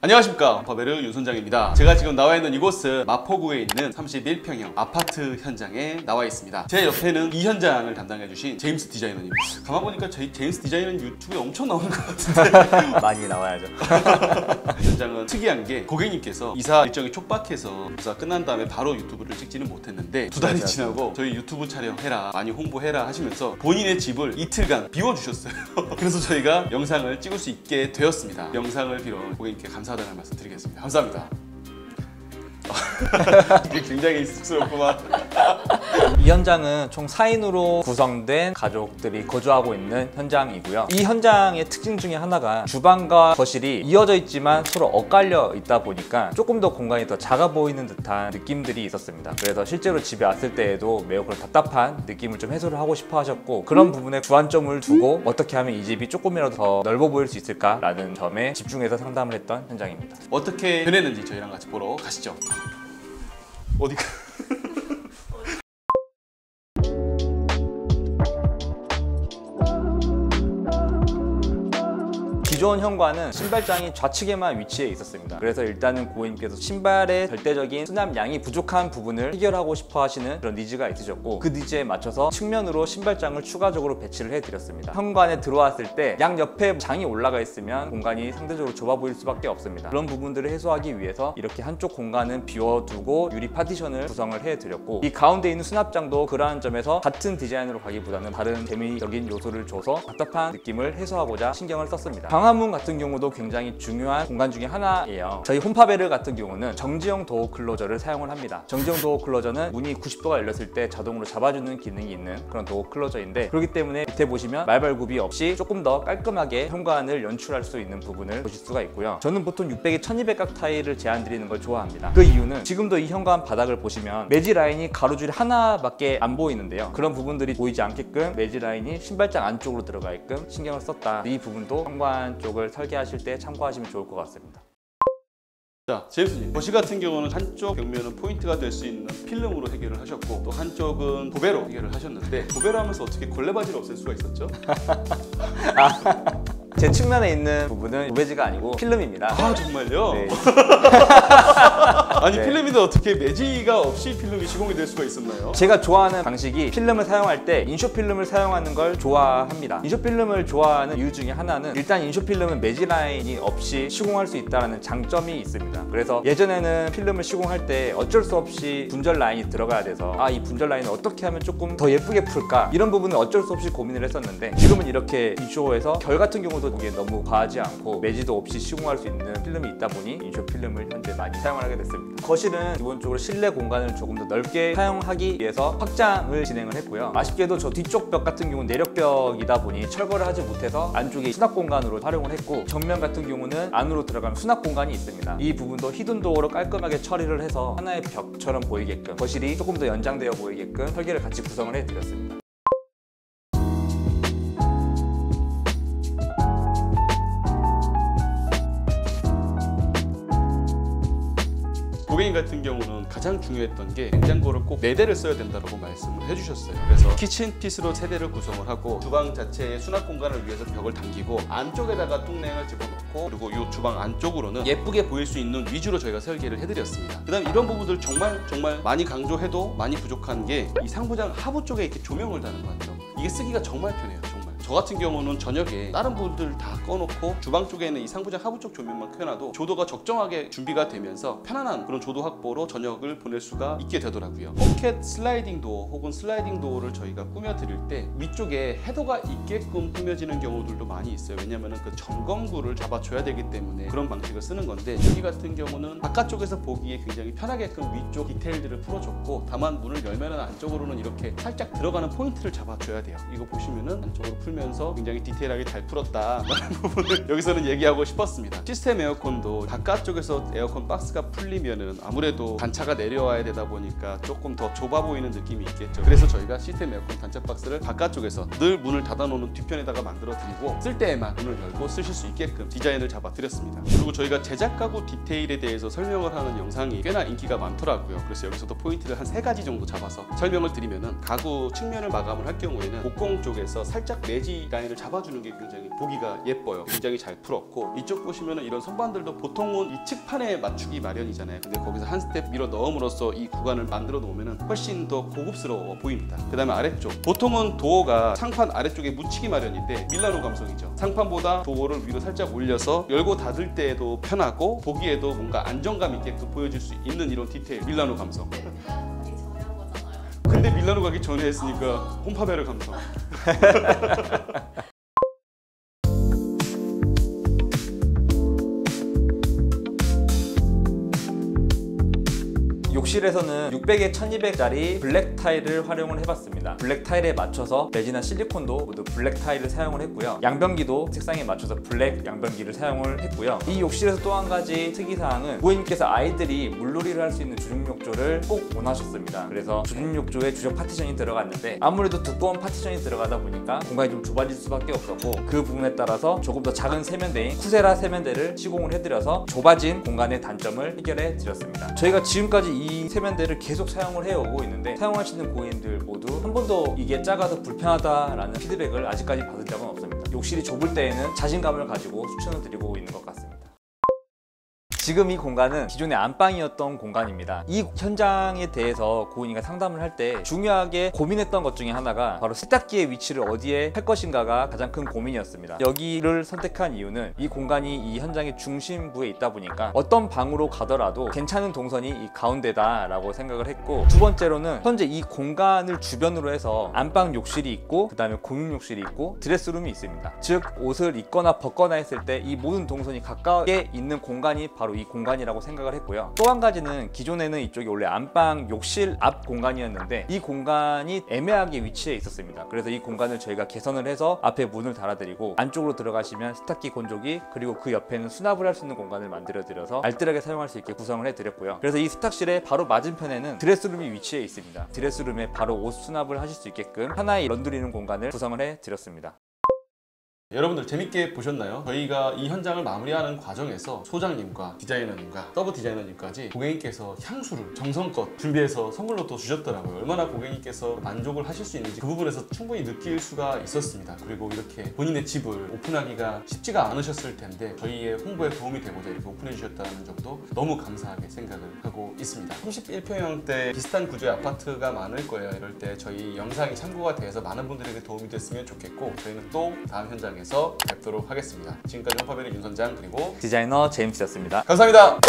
안녕하십니까, 범퍼베르 윤선장입니다. 제가 지금 나와 있는 이곳은 마포구에 있는 31평형 아파트 현장에 나와 있습니다. 제 옆에는 이 현장을 담당해 주신 제임스 디자이너님. 가만 보니까 저희 제임스 디자이너는 유튜브에 엄청 나오는 것 같은데 많이 나와야죠. 현장은 특이한 게 고객님께서 이사 일정이 촉박해서 이사 끝난 다음에 바로 유튜브를 찍지는 못했는데 2달이 지나고 저희 유튜브 촬영해라, 많이 홍보해라 하시면서 본인의 집을 이틀간 비워주셨어요. 그래서 저희가 영상을 찍을 수 있게 되었습니다. 영상을 비롯 고객님께 감사하다는 말씀 드리겠습니다. 감사합니다. 이게 굉장히 쑥스럽구만. 이 현장은 총 4인으로 구성된 가족들이 거주하고 있는 현장이고요. 이 현장의 특징 중에 하나가 주방과 거실이 이어져 있지만 서로 엇갈려 있다 보니까 조금 더 공간이 더 작아 보이는 듯한 느낌들이 있었습니다. 그래서 실제로 집에 왔을 때에도 매우 그런 답답한 느낌을 좀 해소를 하고 싶어 하셨고, 그런 부분에 주안점을 두고 어떻게 하면 이 집이 조금이라도 더 넓어 보일 수 있을까라는 점에 집중해서 상담을 했던 현장입니다. 어떻게 변했는지 저희랑 같이 보러 가시죠. 어디가? 기존 현관은 신발장이 좌측에만 위치해 있었습니다. 그래서 일단은 고객님께서 신발의 절대적인 수납량이 부족한 부분을 해결하고 싶어 하시는 그런 니즈가 있으셨고, 그 니즈에 맞춰서 측면으로 신발장을 추가적으로 배치를 해드렸습니다. 현관에 들어왔을 때 양옆에 장이 올라가 있으면 공간이 상대적으로 좁아 보일 수밖에 없습니다. 그런 부분들을 해소하기 위해서 이렇게 한쪽 공간은 비워두고 유리 파티션을 구성을 해드렸고, 이 가운데 있는 수납장도 그러한 점에서 같은 디자인으로 가기보다는 다른 재미적인 요소를 줘서 답답한 느낌을 해소하고자 신경을 썼습니다. 방화문 같은 경우도 굉장히 중요한 공간 중에 하나예요. 저희 홈파베르 같은 경우는 정지형 도어 클로저를 사용을 합니다. 정지형 도어 클로저는 문이 90도가 열렸을 때 자동으로 잡아주는 기능이 있는 그런 도어 클로저인데, 그렇기 때문에 밑에 보시면 말발굽이 없이 조금 더 깔끔하게 현관을 연출할 수 있는 부분을 보실 수가 있고요. 저는 보통 600에 1200각 타일을 제안드리는 걸 좋아합니다. 그 이유는 지금도 이 현관 바닥을 보시면 매지 라인이 가로줄이 하나밖에 안 보이는데요. 그런 부분들이 보이지 않게끔 매지 라인이 신발장 안쪽으로 들어가게끔 신경을 썼다. 이 부분도 현관 쪽을 설계하실 때 참고하시면 좋을 것 같습니다. 자, 제임스님, 거실 같은 경우는 한쪽 벽면은 포인트가 될 수 있는 필름으로 해결을 하셨고, 또 한쪽은 도배로 해결을 하셨는데, 도배로 하면서 어떻게 걸레바지를 없앨 수가 있었죠? 제 측면에 있는 부분은 도배지가 아니고 필름입니다. 아, 정말요? 네. 아니, 네. 필름인데 어떻게 매지가 없이 필름이 시공이 될 수가 있었나요? 제가 좋아하는 방식이 필름을 사용할 때 인쇼 필름을 사용하는 걸 좋아합니다. 인쇼 필름을 좋아하는 이유 중에 하나는, 일단 인쇼 필름은 매지 라인이 없이 시공할 수 있다는 장점이 있습니다. 그래서 예전에는 필름을 시공할 때 어쩔 수 없이 분절 라인이 들어가야 돼서 이 분절 라인을 어떻게 하면 조금 더 예쁘게 풀까, 이런 부분은 어쩔 수 없이 고민을 했었는데, 지금은 이렇게 인쇼에서 결 같은 경우도 이게 너무 과하지 않고 매지도 없이 시공할 수 있는 필름이 있다 보니 인쇼 필름을 현재 많이 사용을 하게 됐습니다. 거실은 기본적으로 실내 공간을 조금 더 넓게 사용하기 위해서 확장을 진행을 했고요. 아쉽게도 저 뒤쪽 벽 같은 경우는 내력벽이다 보니 철거를 하지 못해서 안쪽에 수납 공간으로 활용을 했고, 정면 같은 경우는 안으로 들어가면 수납 공간이 있습니다. 이 부분도 히든 도어로 깔끔하게 처리를 해서 하나의 벽처럼 보이게끔, 거실이 조금 더 연장되어 보이게끔 설계를 같이 구성을 해드렸습니다. 고객님 같은 경우는 가장 중요했던 게 냉장고를 꼭 4대를 써야 된다고 말씀을 해주셨어요. 그래서 키친핏으로 3대를 구성을 하고, 주방 자체의 수납 공간을 위해서 벽을 당기고 안쪽에다가 뚱냉을 집어넣고, 그리고 이 주방 안쪽으로는 예쁘게 보일 수 있는 위주로 저희가 설계를 해드렸습니다. 그 다음 이런 부분들 정말 많이 강조해도 많이 부족한 게, 이 상부장 하부 쪽에 이렇게 조명을 다는 거 같죠? 이게 쓰기가 정말 편해요, 정말. 저 같은 경우는 저녁에 다른 분들 다 꺼놓고 주방 쪽에 있는 이 상부장 하부 쪽 조명만 켜놔도 조도가 적정하게 준비가 되면서 편안한 그런 조도 확보로 저녁을 보낼 수가 있게 되더라고요. 포켓 슬라이딩 도어 혹은 슬라이딩 도어를 저희가 꾸며드릴 때 위쪽에 헤더가 있게끔 꾸며지는 경우들도 많이 있어요. 왜냐면은 그 점검구를 잡아줘야 되기 때문에 그런 방식을 쓰는 건데, 여기 같은 경우는 바깥쪽에서 보기에 굉장히 편하게끔 위쪽 디테일들을 풀어줬고, 다만 문을 열면은 안쪽으로는 이렇게 살짝 들어가는 포인트를 잡아줘야 돼요. 이거 보시면은 안쪽으로 풀면서 굉장히 디테일하게 잘 풀었다라는 부분을 여기서는 얘기하고 싶었습니다. 시스템 에어컨도 바깥쪽에서 에어컨 박스가 풀리면은 아무래도 단차가 내려와야 되다 보니까 조금 더 좁아 보이는 느낌이 있겠죠. 그래서 저희가 시스템 에어컨 단차 박스를 바깥쪽에서 늘 문을 닫아놓는 뒤편에다가 만들어 드리고, 쓸 때에만 문을 열고 쓰실 수 있게끔 디자인을 잡아 드렸습니다. 그리고 저희가 제작 가구 디테일에 대해서 설명을 하는 영상이 꽤나 인기가 많더라고요. 그래서 여기서도 포인트를 한 3가지 정도 잡아서 설명을 드리면은, 가구 측면을 마감을 할 경우에는 목공 쪽에서 살짝 매지 대지 라인을 잡아주는 게 굉장히 보기가 예뻐요. 굉장히 잘 풀었고 이쪽 보시면은 이런 선반들도 보통은 이 측판에 맞추기 마련이잖아요. 근데 거기서 한 스텝 밀어 넣음으로써 이 구간을 만들어 놓으면은 훨씬 더 고급스러워 보입니다. 그 다음에 아래쪽, 보통은 도어가 상판 아래쪽에 묻히기 마련인데 밀라노 감성이죠. 상판보다 도어를 위로 살짝 올려서 열고 닫을 때에도 편하고 보기에도 뭔가 안정감 있게 또 보여줄 수 있는 이런 디테일, 밀라노 감성. 근데 밀라노 가기 전에 했으니까 홈파베르 감성. 욕실에서는 600에 1200짜리 블랙 타일을 활용을 해봤습니다. 블랙 타일에 맞춰서 레진이나 실리콘도 모두 블랙 타일을 사용을 했고요. 양변기도 색상에 맞춰서 블랙 양변기를 사용을 했고요. 이 욕실에서 또 한 가지 특이사항은 고객님께서 아이들이 물놀이를 할 수 있는 주중욕조를 꼭 원하셨습니다. 그래서 주중욕조에 주적 파티션이 들어갔는데 아무래도 두꺼운 파티션이 들어가다 보니까 공간이 좀 좁아질 수밖에 없었고, 그 부분에 따라서 조금 더 작은 세면대인 쿠세라 세면대를 시공을 해드려서 좁아진 공간의 단점을 해결해 드렸습니다. 저희가 지금까지 이 세면대를 계속 사용을 해오고 있는데 사용하시는 고객님들 모두 한 번도 이게 작아서 불편하다라는 피드백을 아직까지 받은 적은 없습니다. 욕실이 좁을 때에는 자신감을 가지고 추천을 드리고 있는 것 같습니다. 지금 이 공간은 기존의 안방이었던 공간입니다. 이 현장에 대해서 고객님과 상담을 할 때 중요하게 고민했던 것 중에 하나가 바로 세탁기의 위치를 어디에 할 것인가가 가장 큰 고민이었습니다. 여기를 선택한 이유는 이 공간이 이 현장의 중심부에 있다 보니까 어떤 방으로 가더라도 괜찮은 동선이 이 가운데다 라고 생각을 했고, 두 번째로는 현재 이 공간을 주변으로 해서 안방 욕실이 있고 그 다음에 공용 욕실이 있고 드레스룸이 있습니다. 즉 옷을 입거나 벗거나 했을 때 이 모든 동선이 가까게 있는 공간이 바로 이 공간이라고 생각을 했고요. 또 한 가지는 기존에는 이쪽이 원래 안방 욕실 앞 공간이었는데 이 공간이 애매하게 위치해 있었습니다. 그래서 이 공간을 저희가 개선을 해서 앞에 문을 달아드리고 안쪽으로 들어가시면 세탁기 건조기 그리고 그 옆에는 수납을 할 수 있는 공간을 만들어 드려서 알뜰하게 사용할 수 있게 구성을 해드렸고요. 그래서 이 세탁실의 바로 맞은편에는 드레스룸이 위치해 있습니다. 드레스룸에 바로 옷 수납을 하실 수 있게끔 하나의 런드리는 공간을 구성을 해드렸습니다. 여러분들 재밌게 보셨나요? 저희가 이 현장을 마무리하는 과정에서 소장님과 디자이너님과 서브 디자이너님까지 고객님께서 향수를 정성껏 준비해서 선물로 또 주셨더라고요. 얼마나 고객님께서 만족을 하실 수 있는지 그 부분에서 충분히 느낄 수가 있었습니다. 그리고 이렇게 본인의 집을 오픈하기가 쉽지가 않으셨을 텐데 저희의 홍보에 도움이 되고자 이렇게 오픈해 주셨다는 점도 너무 감사하게 생각을 하고 있습니다. 31평형대 비슷한 구조의 아파트가 많을 거예요. 이럴 때 저희 영상이 참고가 돼서 많은 분들에게 도움이 됐으면 좋겠고, 저희는 또 다음 현장에 뵙도록 하겠습니다. 지금까지 홈파베르 윤 선장 그리고 디자이너 제임스였습니다. 감사합니다.